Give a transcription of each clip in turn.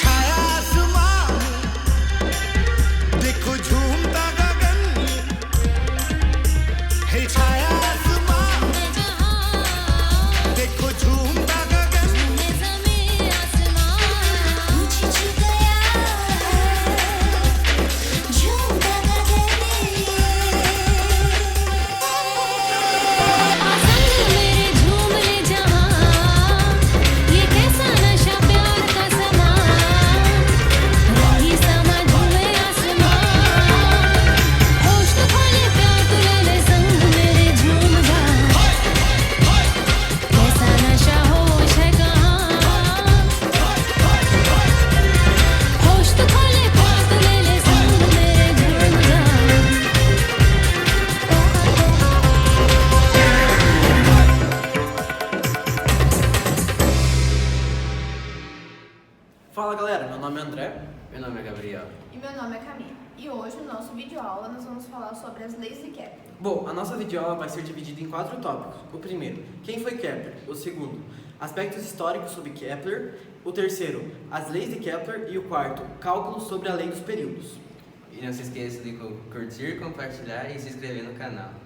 छाया आसमान देखो झूमता गगन है छाया आसमान देखो झूमता गगन Fala galera, meu nome é André. Meu nome é Gabriel. E meu nome é Camila. E hoje, no nosso videoaula, nós vamos falar sobre as leis de Kepler. Bom, a nossa videoaula vai ser dividida em 4 tópicos. O primeiro, quem foi Kepler? O segundo, aspectos históricos sobre Kepler. O terceiro, as leis de Kepler. E o quarto, cálculo sobre a lei dos períodos. E não se esqueça de curtir, compartilhar e se inscrever no canal.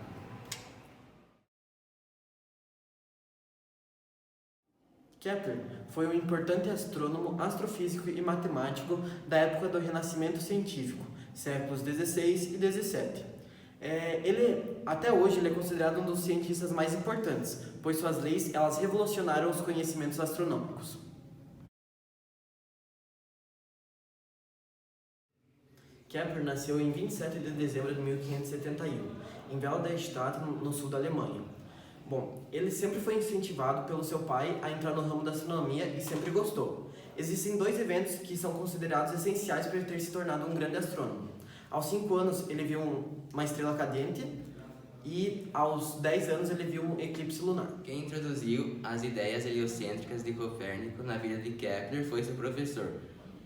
Kepler foi um importante astrônomo, astrofísico e matemático da época do Renascimento Científico, séculos 16 e 17. Até hoje ele é considerado um dos cientistas mais importantes, pois suas leis elas revolucionaram os conhecimentos astronômicos. Kepler nasceu em 27 de dezembro de 1571, em Weilderstadt, no sul da Alemanha. Bom, ele sempre foi incentivado pelo seu pai a entrar no ramo da astronomia e sempre gostou. Existem 2 eventos que são considerados essenciais para ele ter se tornado um grande astrônomo. Aos 5 anos ele viu uma estrela cadente e aos 10 anos ele viu um eclipse lunar. Quem introduziu as ideias heliocêntricas de Copérnico na vida de Kepler foi seu professor,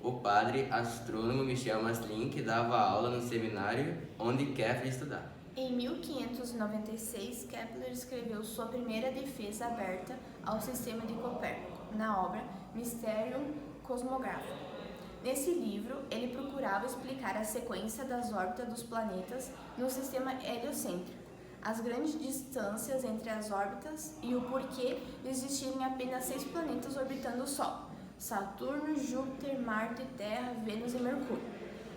o padre astrônomo Michel Maslin, que dava aula no seminário onde Kepler estudava. Em 1596, Kepler escreveu sua primeira defesa aberta ao sistema de Copérnico, na obra Mysterium Cosmographica. Nesse livro, ele procurava explicar a sequência das órbitas dos planetas no sistema heliocêntrico, as grandes distâncias entre as órbitas e o porquê de existirem apenas 6 planetas orbitando o Sol: Saturno, Júpiter, Marte, Terra, Vênus e Mercúrio.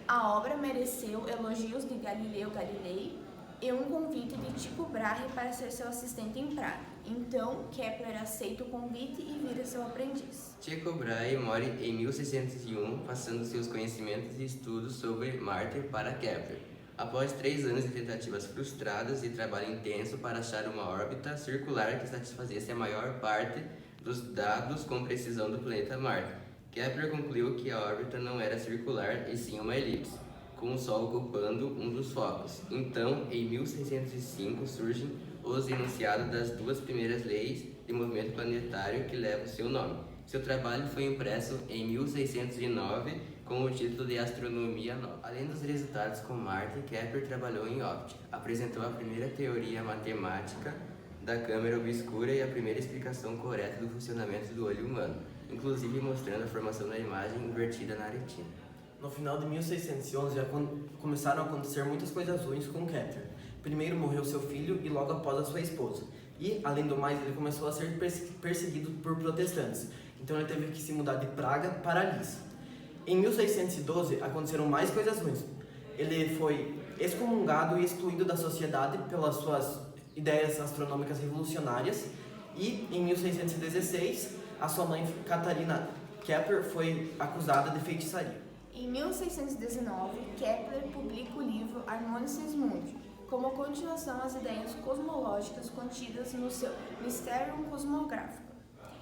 A obra mereceu elogios de Galileu Galilei e um convite de Tycho Brahe para ser seu assistente em Praga. Então, Kepler aceita o convite e vira seu aprendiz. Tycho Brahe morre em 1601, passando seus conhecimentos e estudos sobre Marte para Kepler. Após 3 anos de tentativas frustradas e trabalho intenso para achar uma órbita circular que satisfazesse a maior parte dos dados com precisão do planeta Marte, Kepler concluiu que a órbita não era circular e sim uma elipse, com o Sol ocupando um dos focos. Então, em 1605, surgem os enunciados das 2 primeiras leis de movimento planetário que levam o seu nome. Seu trabalho foi impresso em 1609 com o título de Astronomia Nova. Além dos resultados com Marte, Kepler trabalhou em óptica. Apresentou a primeira teoria matemática da câmera obscura e a primeira explicação correta do funcionamento do olho humano, inclusive mostrando a formação da imagem invertida na retina. No final de 1611 já começaram a acontecer muitas coisas ruins com Kepler. Primeiro morreu seu filho e logo após a sua esposa. E, além do mais, ele começou a ser perseguido por protestantes. Então ele teve que se mudar de Praga para Linz. Em 1612 aconteceram mais coisas ruins. Ele foi excomungado e excluído da sociedade pelas suas ideias astronômicas revolucionárias. E, em 1616, a sua mãe, Catarina Kepler, foi acusada de feitiçaria. Em 1619, Kepler publica o livro Harmonices Mundi, como continuação às ideias cosmológicas contidas no seu Mysterium Cosmographico.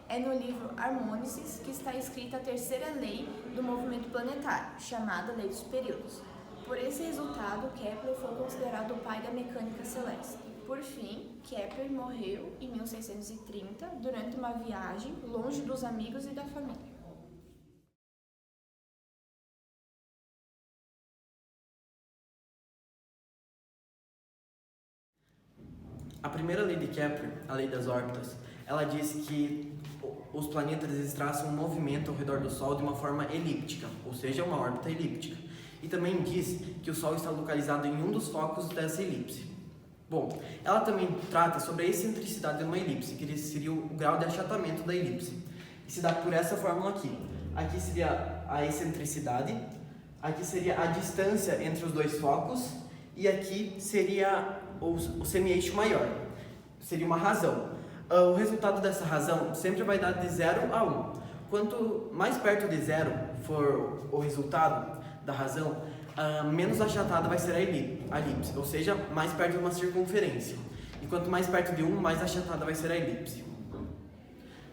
É no livro Harmonices que está escrita a terceira lei do movimento planetário, chamada Lei dos Períodos. Por esse resultado, Kepler foi considerado o pai da mecânica celeste. Por fim, Kepler morreu em 1630 durante uma viagem longe dos amigos e da família. A primeira lei de Kepler, a lei das órbitas, ela diz que os planetas eles traçam um movimento ao redor do Sol de uma forma elíptica, ou seja, uma órbita elíptica. E também diz que o Sol está localizado em um dos focos dessa elipse. Bom, ela também trata sobre a excentricidade de uma elipse, que seria o grau de achatamento da elipse. E se dá por essa fórmula aqui. Aqui seria a excentricidade, aqui seria a distância entre os dois focos, e aqui seria o semi-eixo maior. Seria uma razão. O resultado dessa razão sempre vai dar de 0 a 1. Quanto mais perto de 0 for o resultado da razão, menos achatada vai ser a elipse, ou seja, mais perto de uma circunferência. E quanto mais perto de 1, mais achatada vai ser a elipse.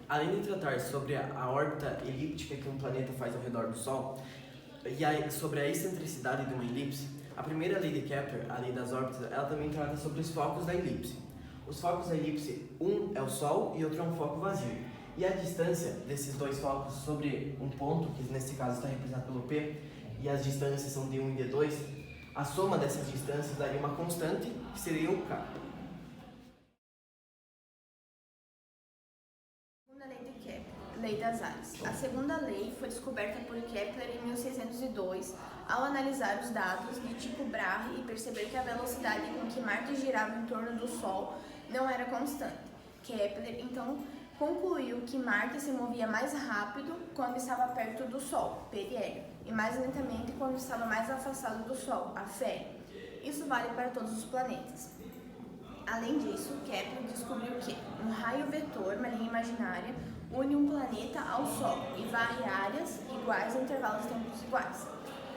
Além de tratar sobre a órbita elíptica que um planeta faz ao redor do Sol, e sobre a excentricidade de uma elipse, a primeira lei de Kepler, a lei das órbitas, ela também trata sobre os focos da elipse. Os focos da elipse, um é o Sol e outro é um foco vazio. E a distância desses dois focos sobre um ponto, que nesse caso está representado pelo P, e as distâncias são de 1 e de 2, a soma dessas distâncias daria uma constante, que seria o K. Segunda lei de Kepler, lei das áreas. A segunda lei foi descoberta por Kepler em 1602, ao analisar os dados de Tycho Brahe e perceber que a velocidade com que Marte girava em torno do Sol não era constante. Kepler, então, concluiu que Marte se movia mais rápido quando estava perto do Sol, periélio, e mais lentamente quando estava mais afastado do Sol, aféreo. Isso vale para todos os planetas. Além disso, Kepler descobriu que um raio vetor, uma linha imaginária, une um planeta ao Sol e varre áreas iguais a intervalos de tempos iguais.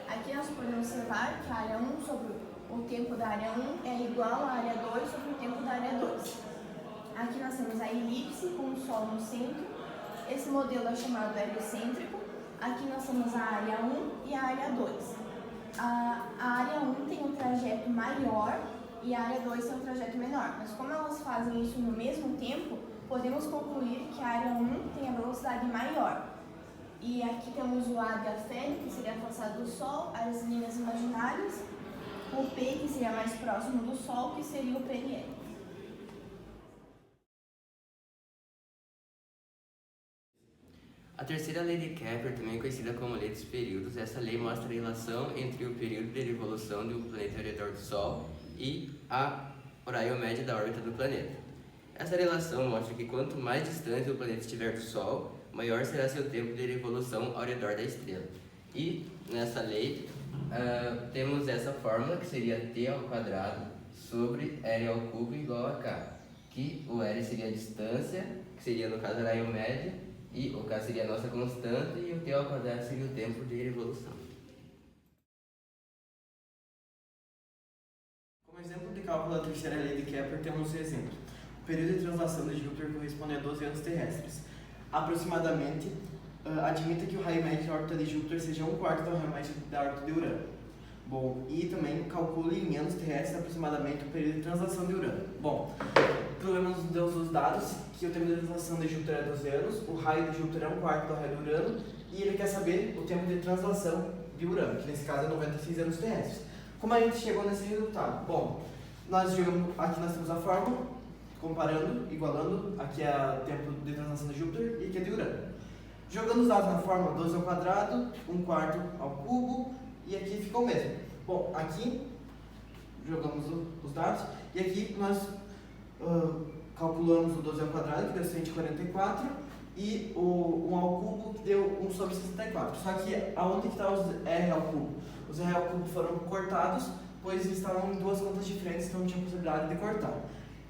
Aqui nós podemos observar que a área 1 sobre o tempo da área 1 é igual à área 2 sobre o tempo da área 2. Aqui nós temos a elipse com o Sol no centro. Esse modelo é chamado heliocêntrico. Aqui nós temos a área 1 e a área 2. A área 1 tem um trajeto maior e a área 2 tem um trajeto menor. Mas como elas fazem isso no mesmo tempo, podemos concluir que a área 1 tem a velocidade maior. E aqui temos o A de aféreo, que seria afastado do Sol, as linhas imaginárias, o P, que seria mais próximo do Sol, que seria o periélio. A terceira lei de Kepler, também conhecida como lei dos períodos, essa lei mostra a relação entre o período de revolução de um planeta ao redor do Sol e a horário médio da órbita do planeta. Essa relação mostra que quanto mais distante o planeta estiver do Sol, maior será seu tempo de revolução ao redor da estrela. E nessa lei temos essa fórmula que seria T ao quadrado sobre R ao cubo igual a K, que o R seria a distância, que seria no caso a raio média, e o K seria a nossa constante e o T ao quadrado seria o tempo de revolução. Como exemplo de cálculo da terceira lei de Kepler, temos o exemplo. O período de translação de Júpiter corresponde a 12 anos terrestres. Aproximadamente, admita que o raio médio da órbita de Júpiter seja 1/4 do raio médio da órbita de Urano. Bom, e também calcule em anos terrestres aproximadamente o período de translação de Urano. Bom, problemas deu os dados que o tempo de translação de Júpiter é 12 anos, o raio de Júpiter é 1/4 do raio de Urano, e ele quer saber o tempo de translação de Urano, que nesse caso é 96 anos terrestres. Como a gente chegou nesse resultado? Bom, aqui nós temos a fórmula, comparando, igualando, aqui é o tempo de translação de Júpiter e aqui é de Urano. Jogando os dados na fórmula, 12 ao quadrado, 1/4 ao cubo, e aqui ficou o mesmo. Bom, aqui jogamos os dados, e aqui nós calculamos o 12 ao quadrado, que deu 144, e o 1 ao cubo, que deu 1 sobre 64. Só que aonde que está os R ao cubo? Os R ao cubo foram cortados, pois eles estavam em duas contas diferentes, então não tinha possibilidade de cortar.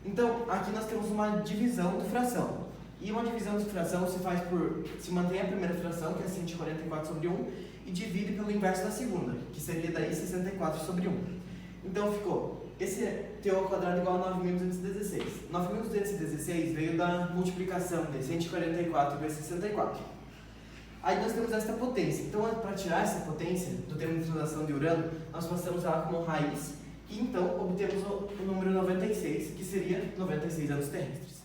Então, aqui nós temos uma divisão de fração. E uma divisão de fração se mantém a primeira fração, que é 144 sobre 1, e divide pelo inverso da segunda, que seria daí 64 sobre 1. Então ficou, esse T ao quadrado igual a 9.216. 9.216 veio da multiplicação de 144 vezes 64. Aí nós temos esta potência. Então, para tirar essa potência do termo de translação de Urano, nós passamos ela como raiz, e então obtemos o número 96, que seria 96 anos terrestres.